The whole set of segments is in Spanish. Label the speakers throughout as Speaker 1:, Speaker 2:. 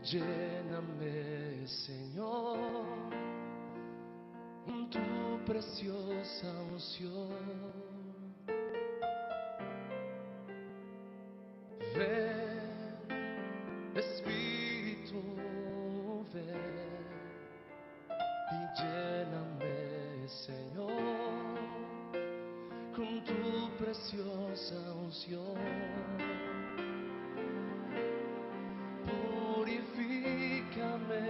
Speaker 1: Lléname, Señor, con tu preciosa unción. Ven, Espíritu, ven y lléname, Señor, con tu preciosa unción. Purifícame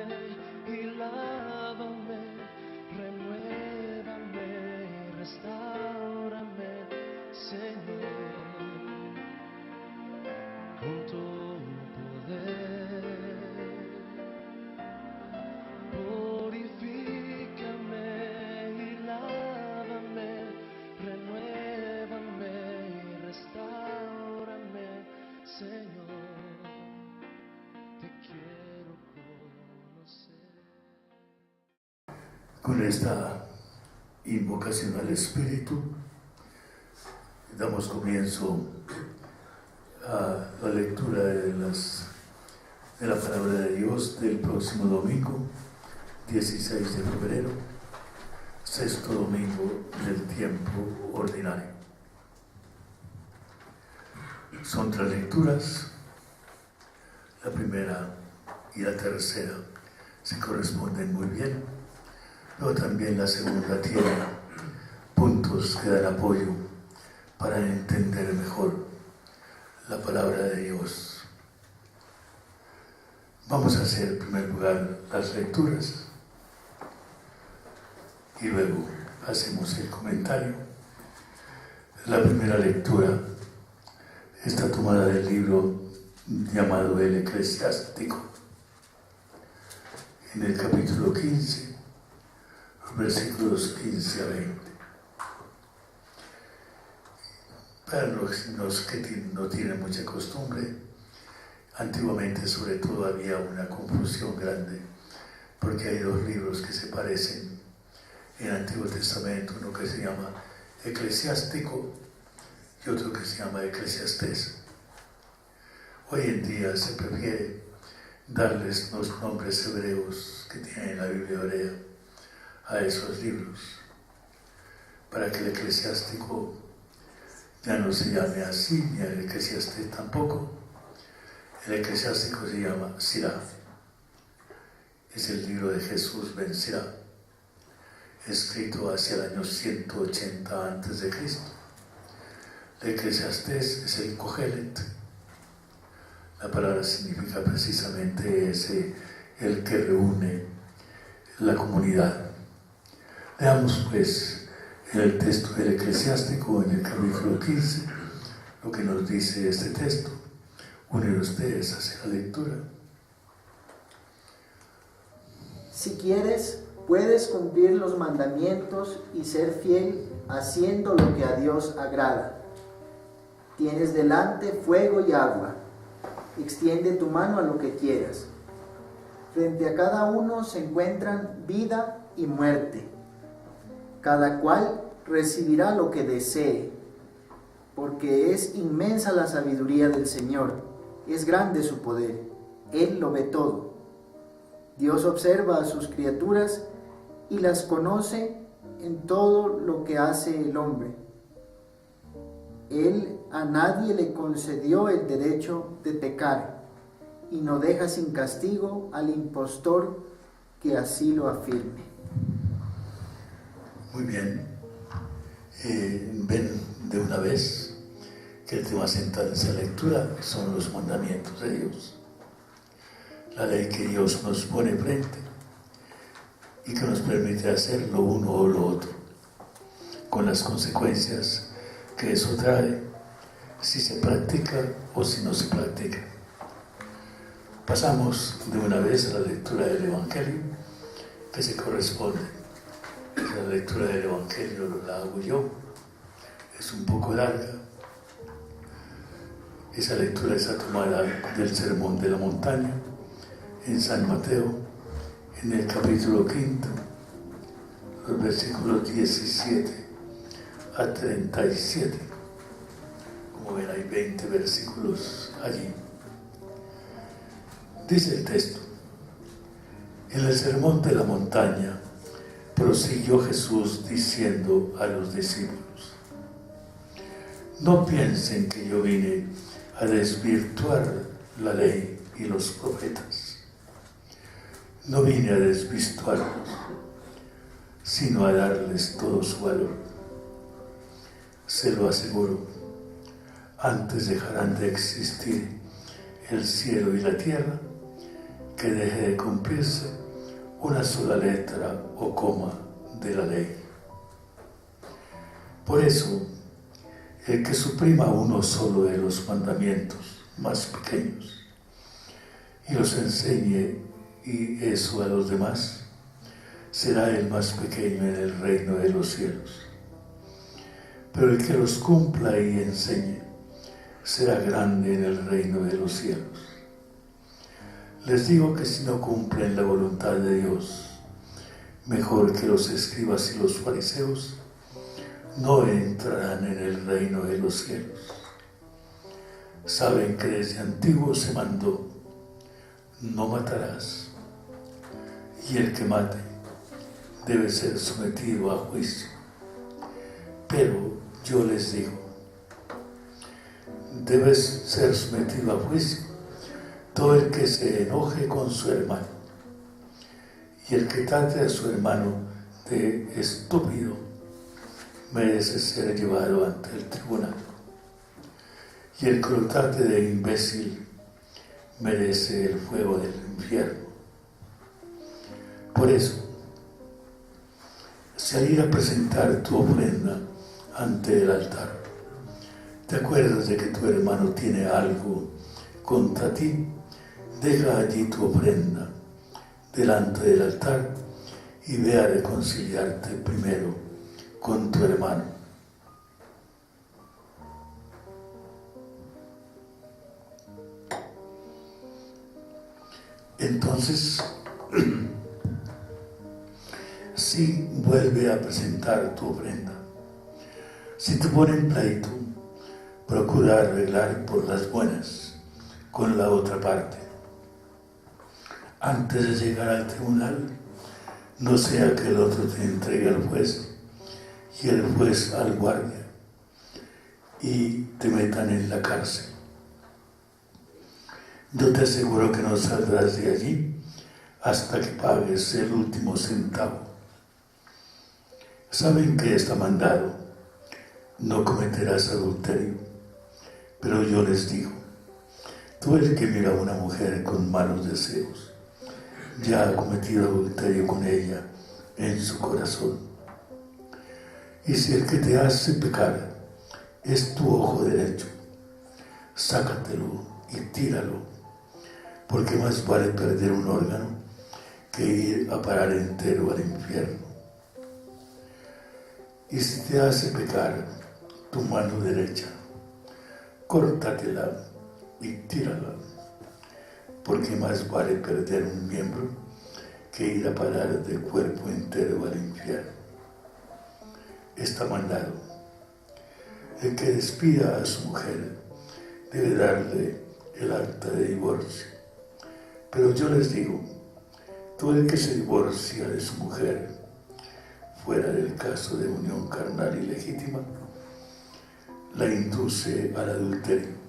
Speaker 1: y lávame, renuévame y restáurame, Señor, con tu poder. Purifícame y lávame, renuévame y restáurame, Señor.
Speaker 2: Con esta invocación al Espíritu, damos comienzo a la lectura de la palabra de Dios del próximo domingo, 16 de febrero, sexto domingo del tiempo ordinario. Son 3 lecturas, la primera y la tercera se corresponden muy bien, pero también la segunda tiene puntos que dan apoyo para entender mejor la palabra de Dios. Vamos a hacer en primer lugar las lecturas y luego hacemos el comentario. La primera lectura está tomada del libro llamado El Eclesiástico, en el capítulo 15, versículos 15 a 20. Para los que no tienen mucha costumbre, antiguamente sobre todo había una confusión grande, porque hay 2 libros que se parecen en el Antiguo Testamento, uno que se llama Eclesiástico y otro que se llama Eclesiastés. Hoy en día se prefiere darles los nombres hebreos que tiene la Biblia hebrea a esos libros, para que el Eclesiástico ya no se llame así, ni el Eclesiastés tampoco. El Eclesiástico se llama Sirach. Es el libro de Jesús ben Sirach, escrito hacia el año 180 a.C. El Eclesiastés es el Cogelet. La palabra significa precisamente el que reúne la comunidad. Leamos pues en el texto del Eclesiástico, en el capítulo 15, lo que nos dice este texto. Unen ustedes hacia la lectura.
Speaker 3: Si quieres, puedes cumplir los mandamientos y ser fiel haciendo lo que a Dios agrada. Tienes delante fuego y agua. Extiende tu mano a lo que quieras. Frente a cada uno se encuentran vida y muerte. Cada cual recibirá lo que desee, porque es inmensa la sabiduría del Señor, es grande su poder, Él lo ve todo. Dios observa a sus criaturas y las conoce en todo lo que hace el hombre. Él a nadie le concedió el derecho de pecar y no deja sin castigo al impostor que así lo afirme.
Speaker 2: Muy bien. Ven de una vez que el tema central de esa lectura son los mandamientos de Dios. La ley que Dios nos pone frente y que nos permite hacer lo uno o lo otro, con las consecuencias que eso trae, si se practica o si no se practica. Pasamos de una vez a la lectura del Evangelio, que se corresponde. La lectura del Evangelio la hago yo, es un poco larga. Esa lectura está tomada del Sermón de la Montaña, en San Mateo, en el capítulo 5, los versículos 17 a 37. Como ven, hay 20 versículos allí. Dice el texto: en el sermón de la montaña prosiguió Jesús diciendo a los discípulos: no piensen que yo vine a desvirtuar la ley y los profetas. No vine a desvirtuarlos, sino a darles todo su valor. Se lo aseguro, antes dejarán de existir el cielo y la tierra que deje de cumplirse una sola letra o coma de la ley. Por eso, el que suprima uno solo de los mandamientos más pequeños y los enseñe y eso a los demás, será el más pequeño en el reino de los cielos. Pero el que los cumpla y enseñe será grande en el reino de los cielos. Les digo que si no cumplen la voluntad de Dios, mejor que los escribas y los fariseos, no entrarán en el reino de los cielos. Saben que desde antiguo se mandó: no matarás, y el que mate debe ser sometido a juicio. Pero yo les digo, debe ser sometido a juicio todo el que se enoje con su hermano, y el que trate a su hermano de estúpido merece ser llevado ante el tribunal, y el que lo trate de imbécil merece el fuego del infierno. Por eso, si al ir a presentar tu ofrenda ante el altar, te acuerdas de que tu hermano tiene algo contra ti, deja allí tu ofrenda delante del altar y ve a reconciliarte primero con tu hermano. Entonces, sí, vuelve a presentar tu ofrenda. Si te ponen pleito, procura arreglar por las buenas con la otra parte. Antes de llegar al tribunal, no sea que el otro te entregue al juez y el juez al guardia y te metan en la cárcel. Yo te aseguro que no saldrás de allí hasta que pagues el último centavo. Saben que está mandado: no cometerás adulterio. Pero yo les digo, todo el que mira a una mujer con malos deseos ya ha cometido adulterio con ella en su corazón. Y si el que te hace pecar es tu ojo derecho, sácatelo y tíralo, porque más vale perder un órgano que ir a parar entero al infierno. Y si te hace pecar tu mano derecha, córtatela y tírala, porque más vale perder un miembro que ir a parar de cuerpo entero al infierno. Está mandado: el que despida a su mujer debe darle el acta de divorcio. Pero yo les digo, todo el que se divorcia de su mujer, fuera del caso de unión carnal ilegítima, la induce al adulterio.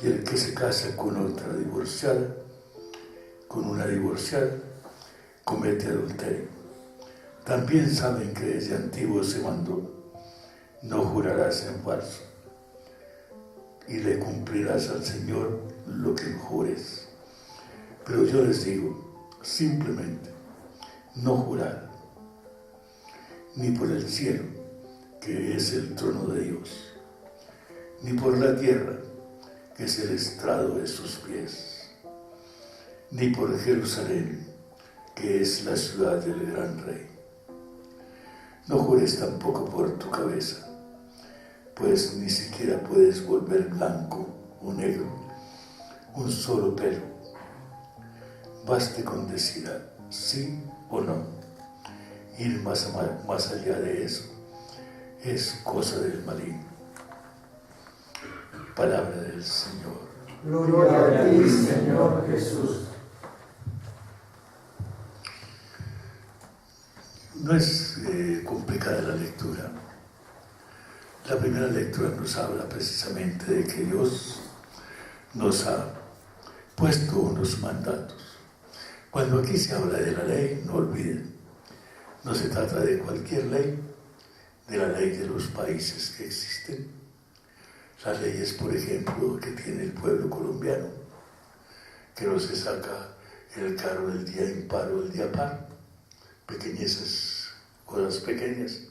Speaker 2: Y el que se casa con otra divorciada, con una divorciada, comete adulterio. También saben que desde antiguo se mandó: no jurarás en falso, y le cumplirás al Señor lo que jures. Pero yo les digo, simplemente, no jurar, ni por el cielo, que es el trono de Dios, ni por la tierra, que es el estrado de sus pies, ni por Jerusalén, que es la ciudad del gran rey. No jures tampoco por tu cabeza, pues ni siquiera puedes volver blanco o negro un solo pelo. Baste con decir sí o no. Ir más allá de eso es cosa del maligno. Palabra del Señor.
Speaker 3: Gloria a ti, Señor Jesús.
Speaker 2: No es complicada la lectura. La primera lectura nos habla precisamente de que Dios nos ha puesto unos mandatos. Cuando aquí se habla de la ley, no olviden, no se trata de cualquier ley, de la ley de los países que existen. Las leyes, por ejemplo, que tiene el pueblo colombiano, que no se saca el carro el día impar o el día par, pequeñeces, cosas pequeñas.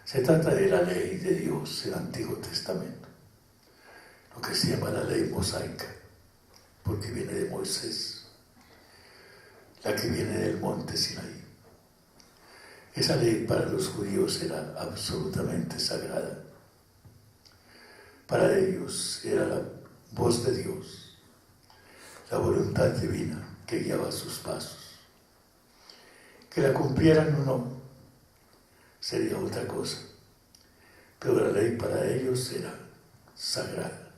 Speaker 2: Se trata de la ley de Dios, el Antiguo Testamento, lo que se llama la ley mosaica, porque viene de Moisés, la que viene del monte Sinaí. Esa ley para los judíos era absolutamente sagrada. Para ellos era la voz de Dios, la voluntad divina que guiaba sus pasos. Que la cumplieran o no, sería otra cosa. Pero la ley para ellos era sagrada.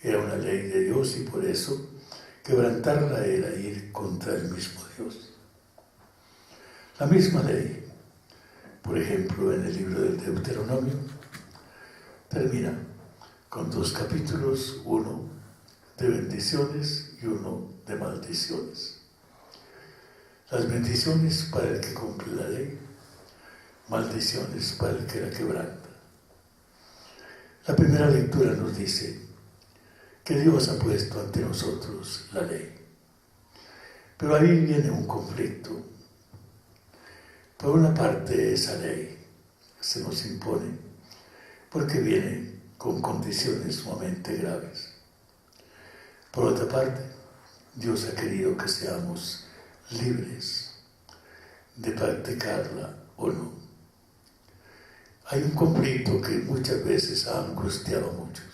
Speaker 2: Era una ley de Dios y por eso quebrantarla era ir contra el mismo Dios. La misma ley, por ejemplo, en el libro del Deuteronomio, termina con 2 capítulos, uno de bendiciones y uno de maldiciones. Las bendiciones para el que cumple la ley, maldiciones para el que la quebranta. La primera lectura nos dice que Dios ha puesto ante nosotros la ley. Pero ahí viene un conflicto. Por una parte, esa ley se nos impone porque viene con condiciones sumamente graves. Por otra parte, Dios ha querido que seamos libres de practicarla o no. Hay un conflicto que muchas veces ha angustiado a muchos.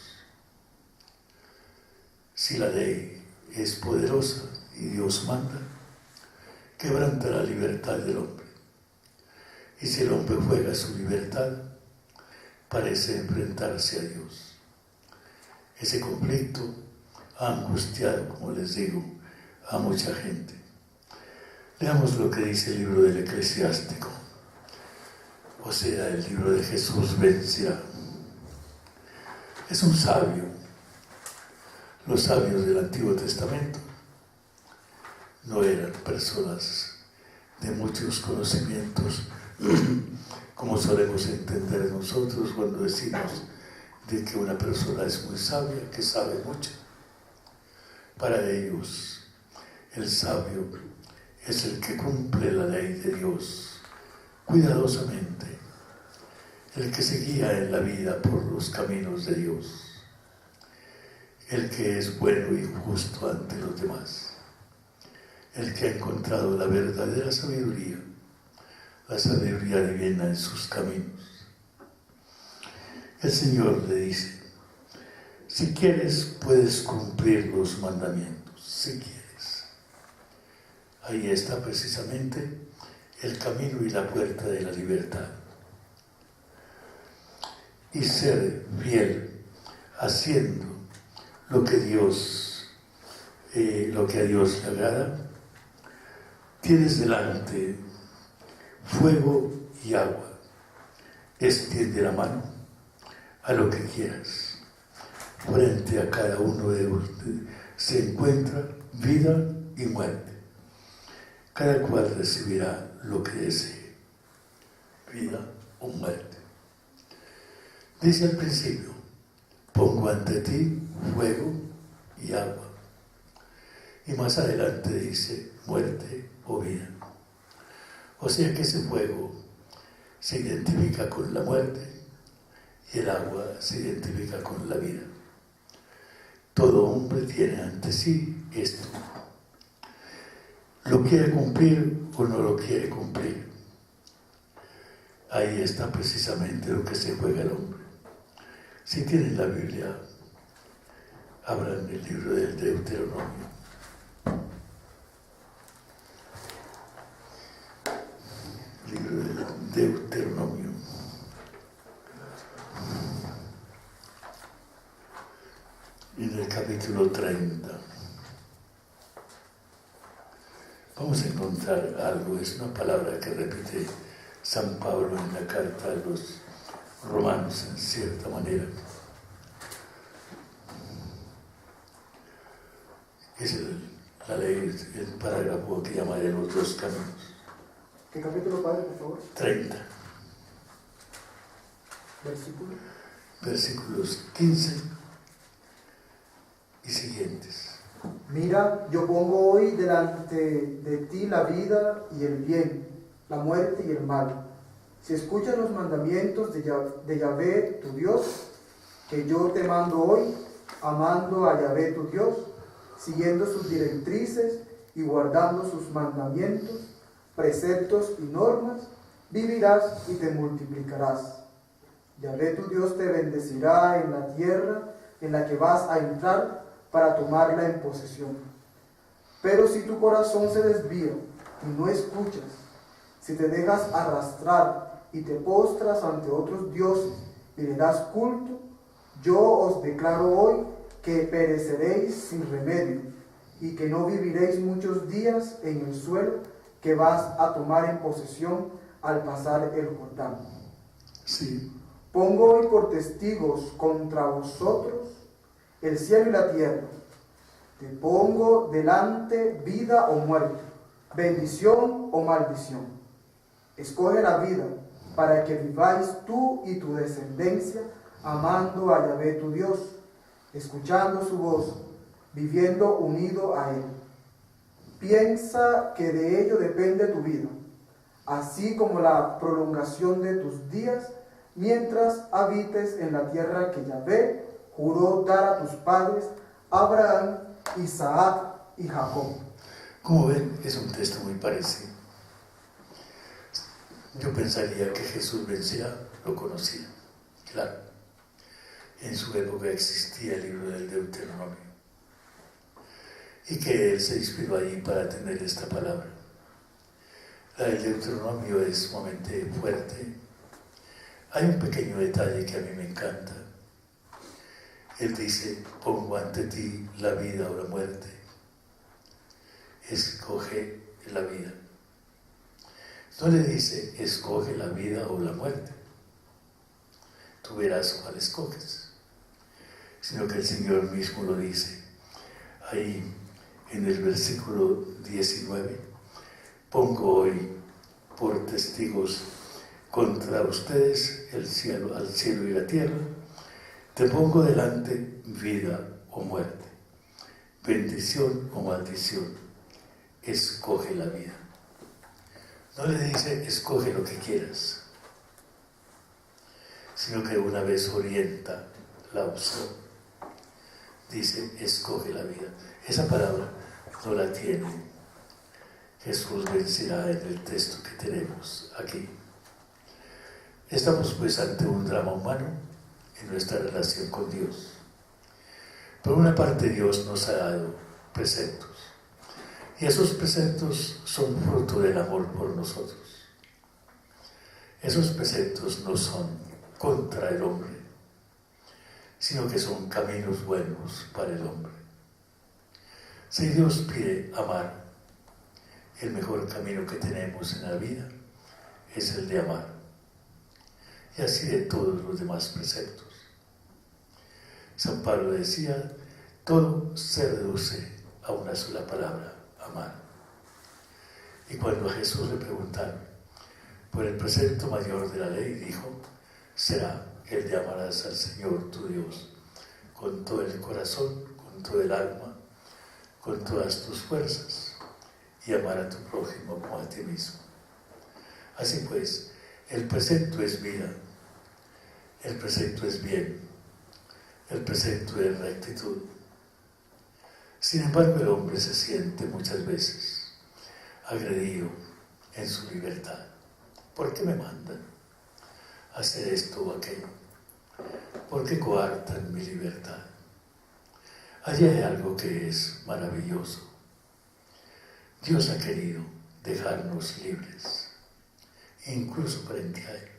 Speaker 2: Si la ley es poderosa y Dios manda, quebranta la libertad del hombre. Y si el hombre juega su libertad, parece enfrentarse a Dios. Ese conflicto ha angustiado, como les digo, a mucha gente. Leamos lo que dice el libro del Eclesiástico, o sea, el libro de Jesús vencerá. Es un sabio. Los sabios del Antiguo Testamento no eran personas de muchos conocimientos, como solemos entender nosotros cuando decimos de que una persona es muy sabia, que sabe mucho. Para ellos, el sabio es el que cumple la ley de Dios cuidadosamente, el que se guía en la vida por los caminos de Dios, el que es bueno y justo ante los demás, el que ha encontrado la verdadera sabiduría, la sabiduría divina en sus caminos. El Señor le dice, si quieres puedes cumplir los mandamientos, si quieres. Ahí está precisamente el camino y la puerta de la libertad. Y ser fiel haciendo lo que a Dios le agrada. Tienes delante fuego y agua. Extiende la mano a lo que quieras. Frente a cada uno de ustedes se encuentra vida y muerte. Cada cual recibirá lo que desee, vida o muerte. Dice al principio, pongo ante ti fuego y agua. Y más adelante dice, muerte o vida. O sea que ese fuego se identifica con la muerte y el agua se identifica con la vida. Todo hombre tiene ante sí esto. ¿Lo quiere cumplir o no lo quiere cumplir? Ahí está precisamente lo que se juega el hombre. Si tienen la Biblia, abran el libro del Deuteronomio. Libro del Deuteronomio. En el capítulo vamos a encontrar algo. Es una palabra que repite San Pablo en la carta a los romanos, en cierta manera. Es la ley, el parágrafo que llama de los dos caminos.
Speaker 4: ¿Qué capítulo, padre, por favor?
Speaker 2: 30.
Speaker 4: Versículo.
Speaker 2: Versículos 15 y siguientes.
Speaker 4: Mira, yo pongo hoy delante de ti la vida y el bien, la muerte y el mal. Si escuchas los mandamientos de Yahvé, tu Dios, que yo te mando hoy, amando a Yahvé, tu Dios, siguiendo sus directrices y guardando sus mandamientos, preceptos y normas, vivirás y te multiplicarás. Yahvé, tu Dios, te bendecirá en la tierra en la que vas a entrar para tomarla en posesión. Pero si tu corazón se desvía y no escuchas, si te dejas arrastrar y te postras ante otros dioses y le das culto, yo os declaro hoy que pereceréis sin remedio y que no viviréis muchos días en el suelo que vas a tomar en posesión al pasar el Jordán.
Speaker 2: Sí.
Speaker 4: Pongo hoy por testigos contra vosotros el cielo y la tierra. Te pongo delante vida o muerte, bendición o maldición. Escoge la vida para que viváis tú y tu descendencia, amando a Yahvé tu Dios, escuchando su voz, viviendo unido a Él. Piensa que de ello depende tu vida, así como la prolongación de tus días, mientras habites en la tierra que Yahvé juró dar a tus padres, Abraham, Isaac y Jacob.
Speaker 2: Como ven, es un texto muy parecido. Yo pensaría que Jesús ben Sira lo conocía, claro. En su época existía el libro del Deuteronomio y que él se inspiró allí para tener esta palabra. La del Deuteronomio es sumamente fuerte. Hay un pequeño detalle que a mí me encanta. Él dice, pongo ante ti la vida o la muerte. Escoge la vida. No le dice, escoge la vida o la muerte. Tú verás cuál escoges. Sino que el Señor mismo lo dice. Ahí en el versículo 19, pongo hoy por testigos contra ustedes al cielo y la tierra. Te pongo delante vida o muerte, bendición o maldición. Escoge la vida. No le dice, escoge lo que quieras, sino que una vez orienta la opción. Dice, escoge la vida. Esa palabra no la tiene Jesús ben Sira en el texto que tenemos aquí. Estamos pues ante un drama humano en nuestra relación con Dios. Por una parte, Dios nos ha dado preceptos, y esos preceptos son fruto del amor por nosotros. Esos preceptos no son contra el hombre, sino que son caminos buenos para el hombre. Si Dios pide amar, el mejor camino que tenemos en la vida es el de amar. Y así de todos los demás preceptos. San Pablo decía, todo se reduce a una sola palabra, amar. Y cuando a Jesús le preguntaron por el precepto mayor de la ley, dijo, será el de amarás al Señor tu Dios con todo el corazón, con todo el alma, con todas tus fuerzas, y amar a tu prójimo como a ti mismo. Así pues, el precepto es vida, el precepto es bien, el precepto es rectitud. Sin embargo, el hombre se siente muchas veces agredido en su libertad. ¿Por qué me mandan a hacer esto o aquello? ¿Por qué coartan mi libertad? Allí hay algo que es maravilloso. Dios ha querido dejarnos libres, incluso frente a Él.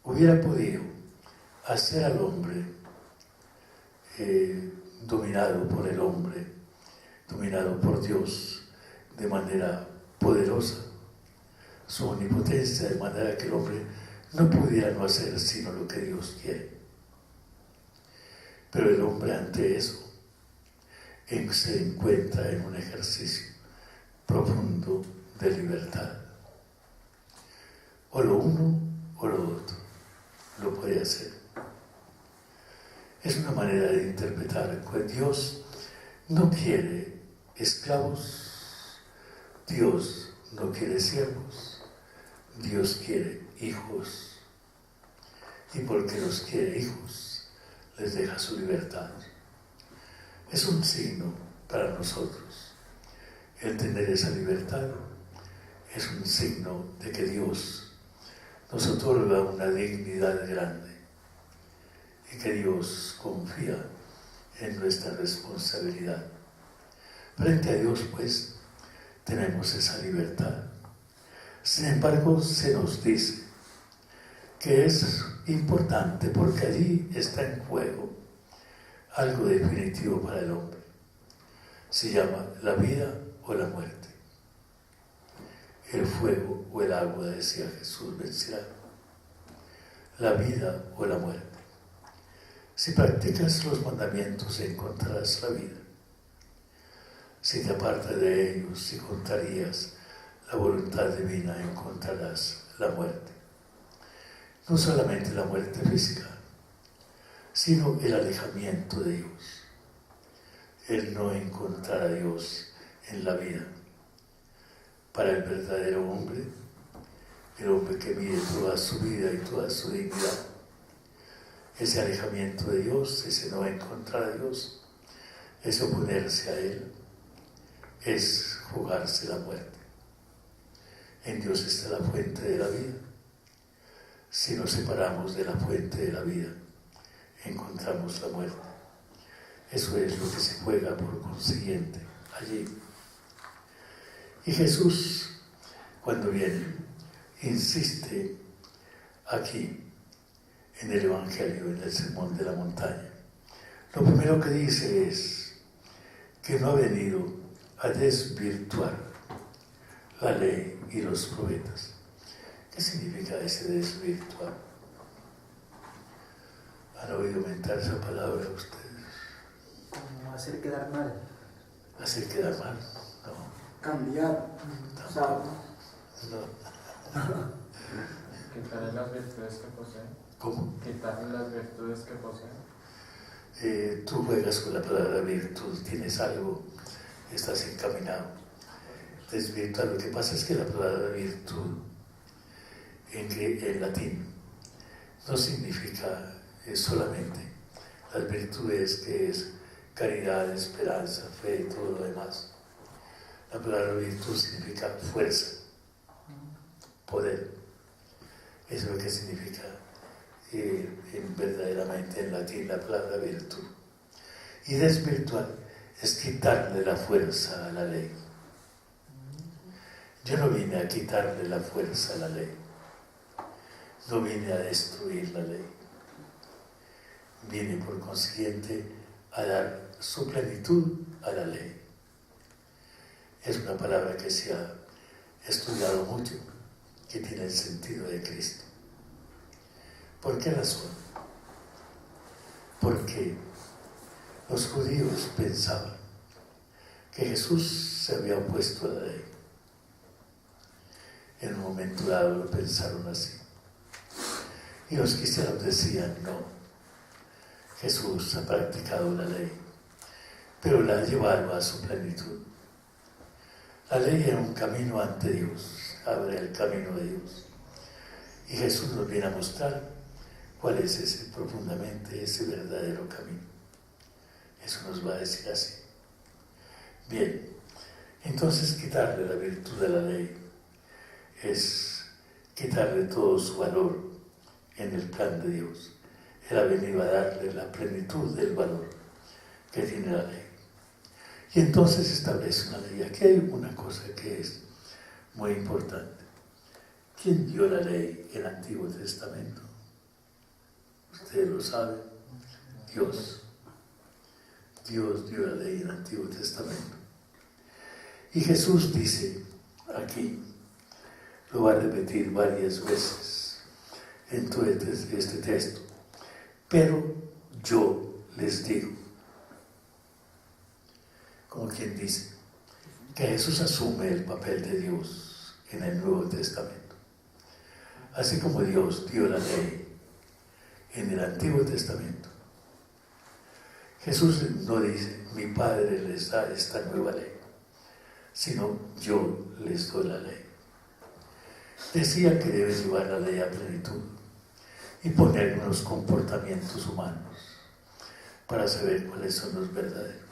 Speaker 2: Hubiera podido hacer al hombre dominado por el hombre dominado por Dios de manera poderosa, su omnipotencia, de manera que el hombre no pudiera no hacer sino lo que Dios quiere. Pero el hombre ante eso se encuentra en un ejercicio profundo de libertad. O lo uno o lo otro. Lo puede hacer. Es una manera de interpretar que Dios no quiere esclavos, Dios no quiere siervos, Dios quiere hijos. Y porque los quiere hijos, les deja su libertad. Es un signo para nosotros. El tener esa libertad es un signo de que Dios nos otorga una dignidad grande y que Dios confía en nuestra responsabilidad. Frente a Dios, pues, tenemos esa libertad. Sin embargo, se nos dice que es importante porque allí está en juego algo definitivo para el hombre. Se llama la vida o la muerte. El fuego o el agua, decía Jesús, vencerá. La vida o la muerte. Si practicas los mandamientos encontrarás la vida. Si te apartas de ellos, si contrarías la voluntad divina, encontrarás la muerte. No solamente la muerte física, sino el alejamiento de Dios. El no encontrar a Dios en la vida. Para el verdadero hombre, el hombre que mide toda su vida y toda su dignidad, ese alejamiento de Dios, ese no encontrar a Dios, ese oponerse a Él, es jugarse la muerte. En Dios está la fuente de la vida. Si nos separamos de la fuente de la vida, encontramos la muerte. Eso es lo que se juega por consiguiente allí. Y Jesús, cuando viene, insiste aquí en el Evangelio, en el Sermón de la Montaña. Lo primero que dice es que no ha venido a desvirtuar la ley y los profetas. ¿Qué significa ese desvirtuar? ¿Han oído mentar esa palabra ustedes?
Speaker 3: Como hacer quedar mal.
Speaker 2: ¿Hacer quedar mal? No.
Speaker 4: Cambiar. O sea,
Speaker 2: No.
Speaker 5: Quitarle las virtudes que poseen.
Speaker 2: ¿Cómo?
Speaker 5: Quitarle las virtudes que poseen.
Speaker 2: Tú juegas con la palabra virtud, tienes algo, estás encaminado. Desvirtuar. Lo que pasa es que la palabra virtud en latín no significa solamente las virtudes que es caridad, esperanza, fe y todo lo demás. La palabra virtud significa fuerza, poder. Eso es lo que significa verdaderamente en latín la palabra virtud. Y desvirtuar es quitarle la fuerza a la ley. Yo no vine a quitarle la fuerza a la ley. No vine a destruir la ley. Vine por consiguiente a dar su plenitud a la ley. Es una palabra que se ha estudiado mucho, que tiene el sentido de Cristo. ¿Por qué razón? Porque los judíos pensaban que Jesús se había opuesto a la ley. En un momento dado lo pensaron así. Y los cristianos decían, no, Jesús ha practicado la ley, pero la ha llevado a su plenitud. La ley era un camino ante Dios, abre el camino de Dios. Y Jesús nos viene a mostrar cuál es ese profundamente, ese verdadero camino. Eso nos va a decir así. Bien, entonces quitarle la virtud de la ley es quitarle todo su valor en el plan de Dios. Él ha venido a darle la plenitud del valor que tiene la ley. Y entonces establece una ley. Aquí hay una cosa que es muy importante. ¿Quién dio la ley en el Antiguo Testamento? Ustedes lo saben. Dios. Dios dio la ley en el Antiguo Testamento. Y Jesús dice aquí, lo va a repetir varias veces en todo este texto, pero yo les digo, como quien dice, que Jesús asume el papel de Dios en el Nuevo Testamento. Así como Dios dio la ley en el Antiguo Testamento, Jesús no dice, mi Padre les da esta nueva ley, sino yo les doy la ley. Decía que debe llevar la ley a plenitud y poner unos comportamientos humanos para saber cuáles son los verdaderos.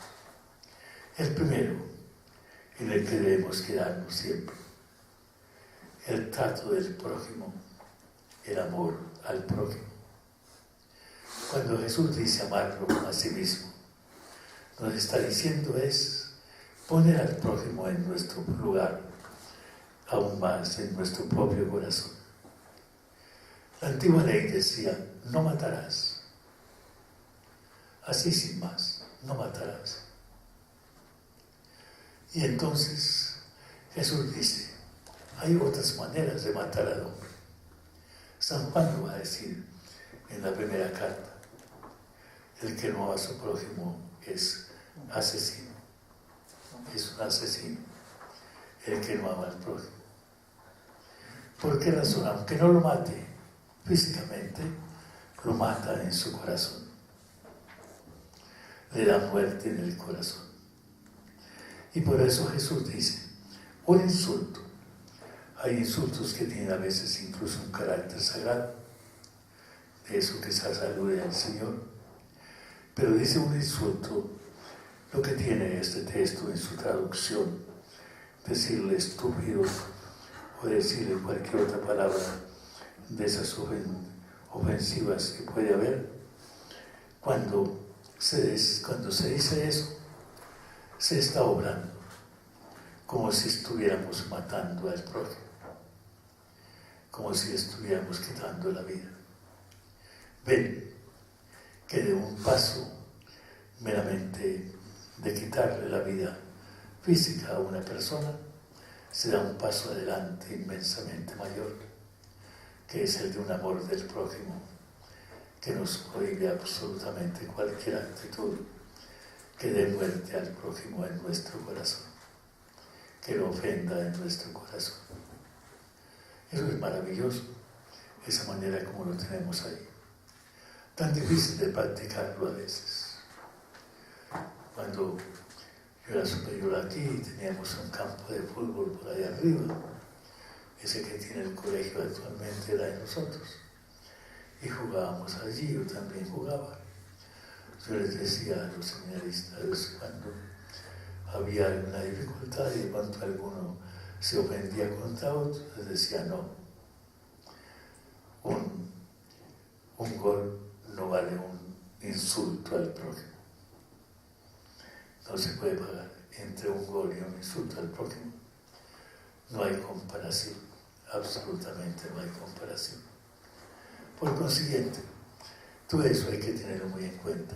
Speaker 2: El primero, en el que debemos quedarnos siempre, el trato del prójimo, el amor al prójimo. Cuando Jesús dice amarlo a sí mismo, nos está diciendo es poner al prójimo en nuestro lugar, aún más en nuestro propio corazón. La antigua ley decía, no matarás. Así sin más, no matarás. Y entonces Jesús dice, hay otras maneras de matar al hombre. San Juan lo va a decir en la primera carta, el que no ama a su prójimo es asesino, es un asesino, el que no ama al prójimo. ¿Por qué razón? Aunque no lo mate físicamente, lo mata en su corazón, le da muerte en el corazón. Y por eso Jesús dice, un insulto, hay insultos que tienen a veces incluso un carácter sagrado, de eso que se salude al Señor, pero dice un insulto, lo que tiene este texto en su traducción, decirle estúpido o decirle cualquier otra palabra de esas ofensivas que puede haber. Cuando se dice eso, se está obrando como si estuviéramos matando al prójimo, como si estuviéramos quitando la vida. Ven que de un paso meramente de quitarle la vida física a una persona, se da un paso adelante inmensamente mayor, que es el de un amor del prójimo, que nos prohíbe absolutamente cualquier actitud que dé muerte al prójimo en nuestro corazón, que lo ofenda en nuestro corazón. Eso es maravilloso, esa manera como lo tenemos ahí. Tan difícil de practicarlo a veces. Cuando yo era superior aquí, teníamos un campo de fútbol por ahí arriba, ese que tiene el colegio actualmente era de nosotros, y jugábamos allí, yo también jugaba. Yo les decía a los seminaristas cuando había alguna dificultad y de pronto alguno se ofendía contra otro, les decía no, un gol no vale un insulto al prójimo. No se puede pagar entre un gol y un insulto al prójimo. No hay comparación, absolutamente no hay comparación. Por consiguiente, todo eso hay que tenerlo muy en cuenta.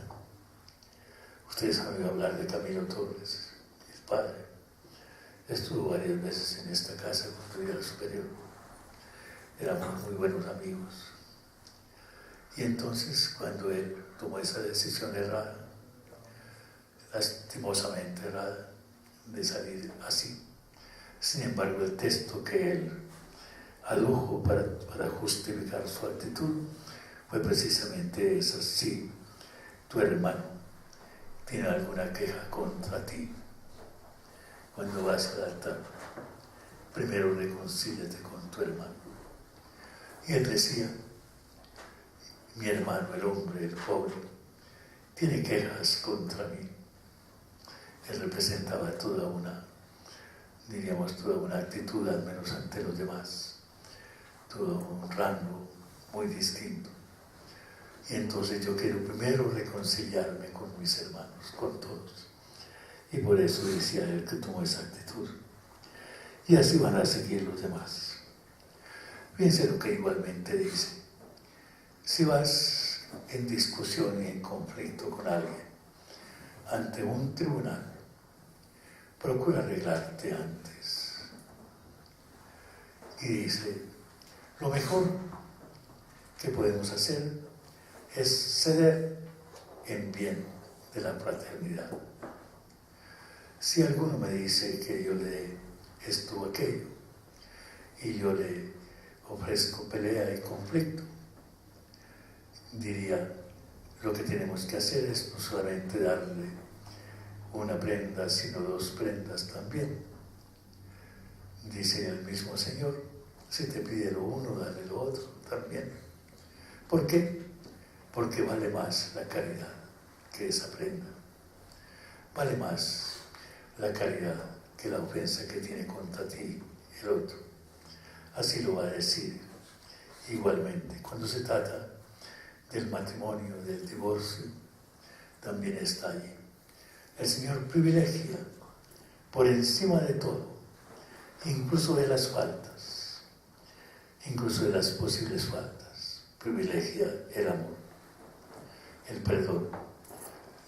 Speaker 2: Ustedes han oído hablar de Camilo Torres, el padre. Estuvo varias veces en esta casa cuando yo era superior. Éramos muy buenos amigos. Y entonces, cuando él tomó esa decisión errada, lastimosamente errada, de salir así, sin embargo, el texto que él adujo para justificar su actitud fue precisamente esa: si tu hermano tiene alguna queja contra ti, cuando vas al altar, primero reconcíliate con tu hermano. Y él decía, mi hermano, el hombre, el pobre, tiene quejas contra mí. Él representaba toda una actitud, al menos ante los demás, todo un rango muy distinto. Y entonces yo quiero primero reconciliarme con mis hermanos, con todos. Y por eso decía él que tomó esa actitud. Y así van a seguir los demás. Fíjense lo que igualmente dice. Si vas en discusión y en conflicto con alguien ante un tribunal, procura arreglarte antes. Y dice, lo mejor que podemos hacer es ceder en bien de la fraternidad. Si alguno me dice que yo le dé esto o aquello, y yo le ofrezco pelea y conflicto, diría, lo que tenemos que hacer es no solamente darle una prenda, sino 2 prendas también. Dice el mismo Señor, si te pide lo uno, dale lo otro también. ¿Por qué? Porque vale más la caridad que esa prenda. Vale más la caridad que la ofensa que tiene contra ti el otro. Así lo va a decir igualmente. Cuando se trata del matrimonio, del divorcio, también está allí. El Señor privilegia por encima de todo, incluso de las faltas, incluso de las posibles faltas, privilegia el amor, el perdón,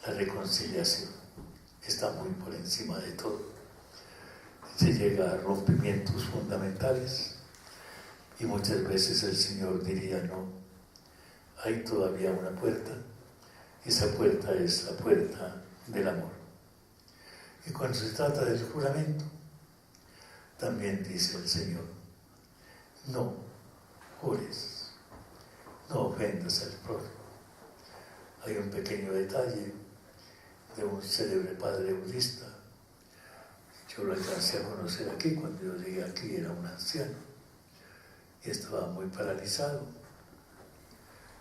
Speaker 2: la reconciliación. Está muy por encima de todo. Se llega a rompimientos fundamentales y muchas veces el Señor diría, no, hay todavía una puerta. Esa puerta es la puerta del amor. Y cuando se trata del juramento, también dice el Señor, no jures, no ofendas al prójimo. Hay un pequeño detalle de un célebre padre budista. Yo lo alcancé a conocer aquí, cuando yo llegué aquí era un anciano y estaba muy paralizado.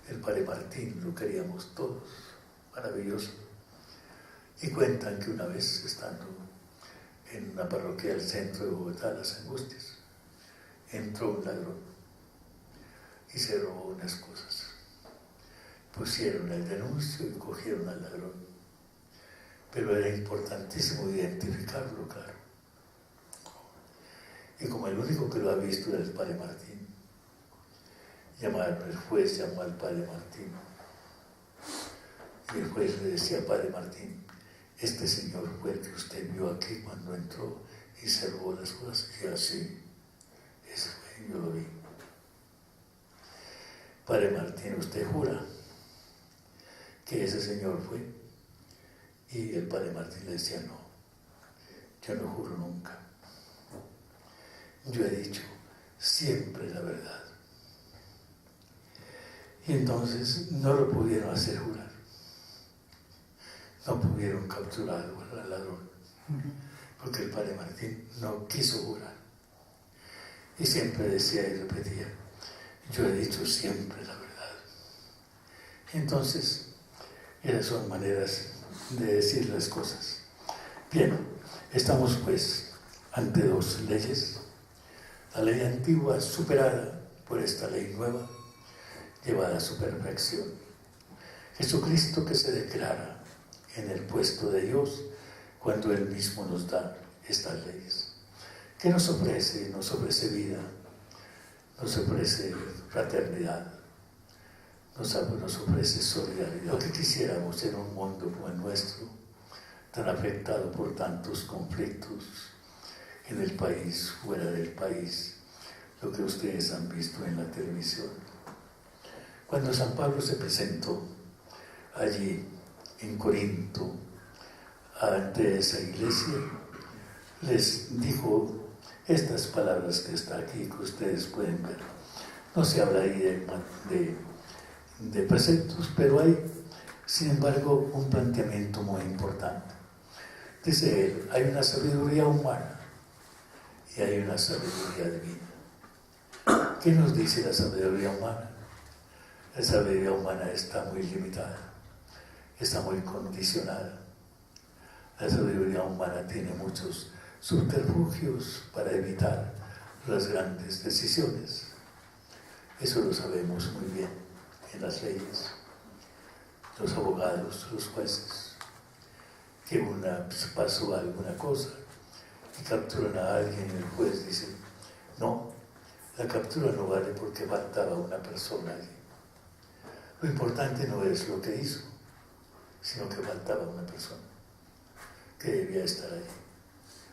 Speaker 2: El padre Martín lo queríamos todos, maravilloso. Y cuentan que una vez, estando en una parroquia del centro de Bogotá, Las Angustias, entró un ladrón y se robó unas cosas. Pusieron el denuncio y cogieron al ladrón. Pero era importantísimo identificarlo, claro. Y como el único que lo ha visto era el padre Martín, el juez llamó al padre Martín. Y el juez le decía, padre Martín, este señor fue el que usted vio aquí cuando entró y se robó las cosas. Y así, ese fue, yo lo vi. Padre Martín, ¿usted jura que ese señor fue? Y el padre Martín le decía, no, yo no juro nunca. Yo he dicho siempre la verdad. Y entonces no lo pudieron hacer jurar. No pudieron capturar al ladrón, porque el padre Martín no quiso jurar. Y siempre decía y repetía, yo he dicho siempre la verdad. Entonces, esas son maneras de decir las cosas. Bien, estamos pues ante 2 leyes. La ley antigua superada por esta ley nueva, llevada a su perfección. Jesucristo que se declara en el puesto de Dios cuando Él mismo nos da estas leyes. ¿Qué nos ofrece? Nos ofrece vida, nos ofrece fraternidad, nos ofrece solidaridad. Lo que quisiéramos en un mundo como el nuestro, tan afectado por tantos conflictos en el país, fuera del país, lo que ustedes han visto en la televisión. Cuando San Pablo se presentó allí en Corinto ante esa iglesia, les dijo estas palabras que está aquí, que ustedes pueden ver. No se habla ahí de preceptos, pero hay, sin embargo, un planteamiento muy importante. Dice él, hay una sabiduría humana y hay una sabiduría divina. ¿Qué nos dice la sabiduría humana? La sabiduría humana está muy limitada, está muy condicionada. La sabiduría humana tiene muchos subterfugios para evitar las grandes decisiones. Eso lo sabemos muy bien en las leyes. Los abogados, los jueces, que pasó alguna cosa y capturan a alguien y el juez dice, no, la captura no vale porque faltaba una persona allí. Lo importante no es lo que hizo, sino que faltaba una persona que debía estar allí.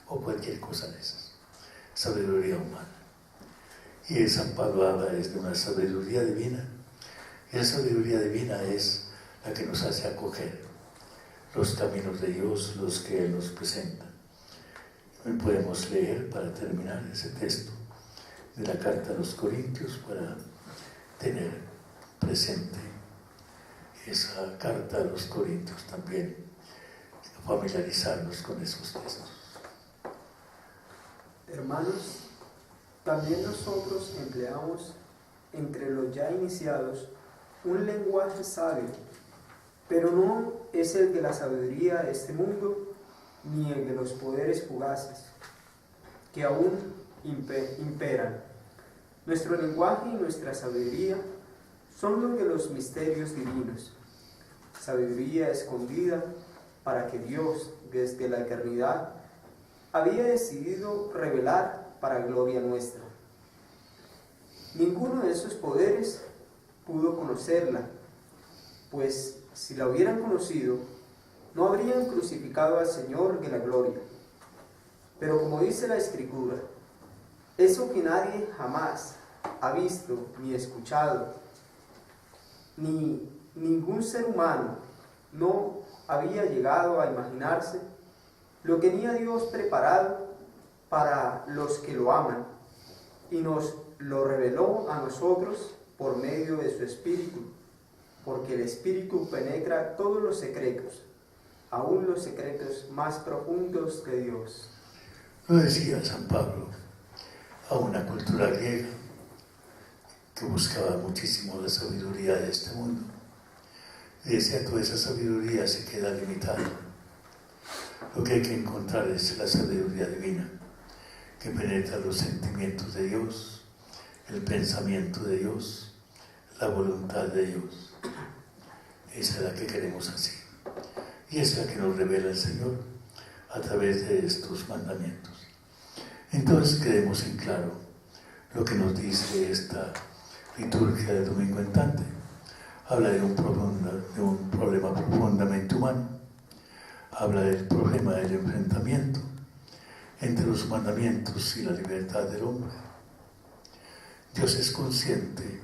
Speaker 2: o cualquier cosa de esas. Sabiduría humana. Y San Pablo habla de una sabiduría divina. Y la sabiduría divina es la que nos hace acoger los caminos de Dios, los que Él nos presenta. Hoy podemos leer, para terminar, ese texto de la carta a los Corintios para tener presente esa carta a los Corintios también, familiarizarnos con esos textos.
Speaker 6: Hermanos, también nosotros empleamos entre los ya iniciados un lenguaje sabio, pero no es el de la sabiduría de este mundo, ni el de los poderes fugaces, que aún imperan. Nuestro lenguaje y nuestra sabiduría son los de los misterios divinos, sabiduría escondida para que Dios, desde la eternidad, había decidido revelar para gloria nuestra. Ninguno de esos poderes pudo conocerla, pues si la hubieran conocido, no habrían crucificado al Señor de la gloria. Pero como dice la Escritura, eso que nadie jamás ha visto ni escuchado, ni ningún ser humano no había llegado a imaginarse, lo tenía Dios preparado para los que lo aman, y nos lo reveló a nosotros por medio de su Espíritu, porque el Espíritu penetra todos los secretos, aún los secretos más profundos de Dios.
Speaker 2: Lo decía San Pablo a una cultura griega que buscaba muchísimo la sabiduría de este mundo. Y decía, toda esa sabiduría se queda limitada. Lo que hay que encontrar es la sabiduría divina, que penetra los sentimientos de Dios, el pensamiento de Dios, la voluntad de Dios. Esa es la que queremos así. Y esa es la que nos revela el Señor a través de estos mandamientos. Entonces quedemos en claro lo que nos dice esta liturgia del domingo entrante. Habla de un problema profundamente humano. Habla del problema del enfrentamiento entre los mandamientos y la libertad del hombre. Dios es consciente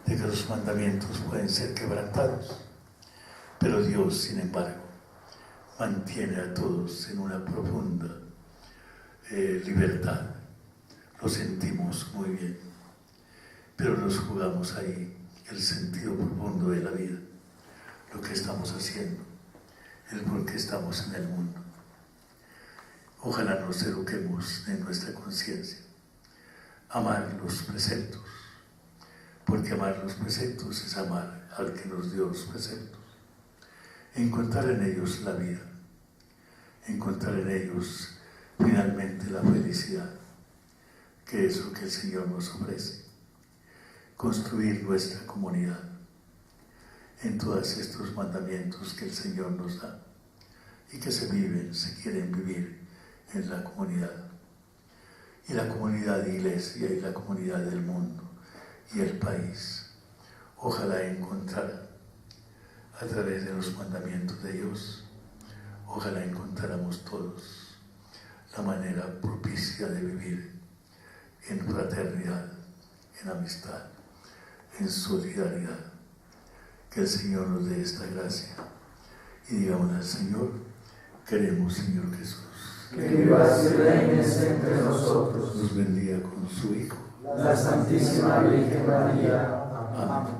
Speaker 2: de que los mandamientos pueden ser quebrantados, pero Dios, sin embargo, mantiene a todos en una profunda libertad. Lo sentimos muy bien, pero nos jugamos ahí el sentido profundo de la vida, lo que estamos haciendo, el por qué estamos en el mundo. Ojalá nos eduquemos en nuestra conciencia, amar los preceptos, porque amar los preceptos es amar al que nos dio los preceptos, encontrar en ellos la vida, encontrar en ellos finalmente la felicidad, que es lo que el Señor nos ofrece, construir nuestra comunidad en todos estos mandamientos que el Señor nos da y que se quieren vivir en la comunidad. Y la comunidad de iglesia y la comunidad del mundo y el país. Ojalá encontrar a través de los mandamientos de Dios, ojalá encontráramos todos la manera propicia de vivir en fraternidad, en amistad, en solidaridad. Que el Señor nos dé esta gracia y digamos al Señor, queremos, Señor Jesús,
Speaker 7: que vivas y reines entre nosotros.
Speaker 2: Nos bendiga con su Hijo,
Speaker 7: la Santísima Virgen María.
Speaker 2: Amén.